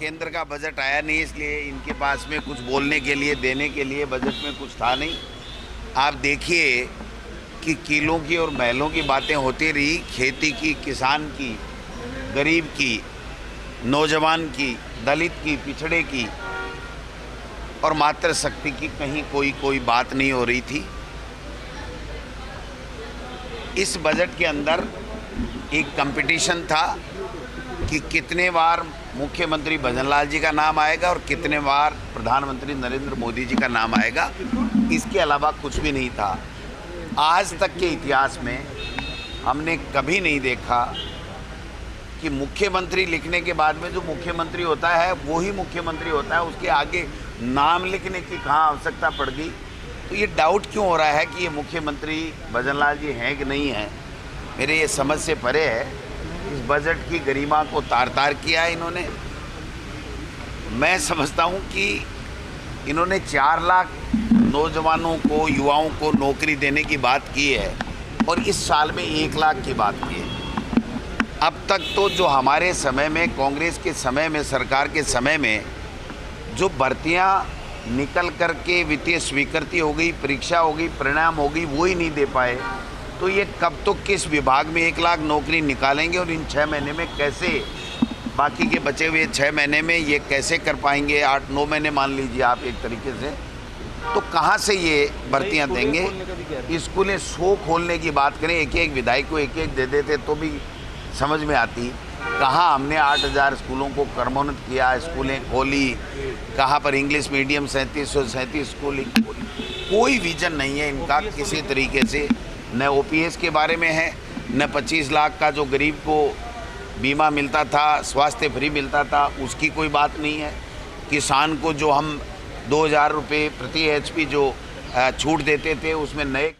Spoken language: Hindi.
केंद्र का बजट आया नहीं, इसलिए इनके पास में कुछ बोलने के लिए, देने के लिए बजट में कुछ था नहीं। आप देखिए कि किलों की और महलों की बातें होती रही, खेती की, किसान की, गरीब की, नौजवान की, दलित की, पिछड़े की और मातृशक्ति की कहीं कोई बात नहीं हो रही थी। इस बजट के अंदर एक कंपटीशन था कि कितने बार मुख्यमंत्री भजनलाल जी का नाम आएगा और कितने बार प्रधानमंत्री नरेंद्र मोदी जी का नाम आएगा। इसके अलावा कुछ भी नहीं था। आज तक के इतिहास में हमने कभी नहीं देखा कि मुख्यमंत्री लिखने के बाद में जो मुख्यमंत्री होता है वो ही मुख्यमंत्री होता है, उसके आगे नाम लिखने की कहाँ आवश्यकता पड़ गई। तो ये डाउट क्यों हो रहा है कि ये मुख्यमंत्री भजनलाल जी हैं कि नहीं हैं, मेरे ये समझ से परे है। इस बजट की गरिमा को तार तार किया है इन्होंने। मैं समझता हूँ कि इन्होंने 4 लाख नौजवानों को, युवाओं को नौकरी देने की बात की है और इस साल में 1 लाख की बात की है। अब तक तो जो हमारे समय में, कांग्रेस के समय में, सरकार के समय में जो भर्तियाँ निकल कर के वित्तीय स्वीकृति हो गई, परीक्षा हो गई, परिणाम हो गई, वो ही नहीं दे पाए। तो ये कब तो किस विभाग में 1 लाख नौकरी निकालेंगे और इन 6 महीने में कैसे, बाकी के बचे हुए 6 महीने में ये कैसे कर पाएंगे। 8-9 महीने मान लीजिए आप एक तरीके से, तो कहाँ से ये भर्तियाँ देंगे। स्कूलें 100 खोलने की बात करें, एक विधायक को एक दे देते तो भी समझ में आती। कहाँ हमने 8000 स्कूलों को क्रमोन्नत किया, स्कूलें खोली, कहाँ पर इंग्लिश मीडियम 3737 स्कूल खोली। कोई विजन नहीं है इनका किसी तरीके से। न ओपीएस के बारे में है, न 25 लाख का जो गरीब को बीमा मिलता था, स्वास्थ्य फ्री मिलता था, उसकी कोई बात नहीं है। किसान को जो हम 2000 रुपये प्रति HP जो छूट देते थे, उसमें नए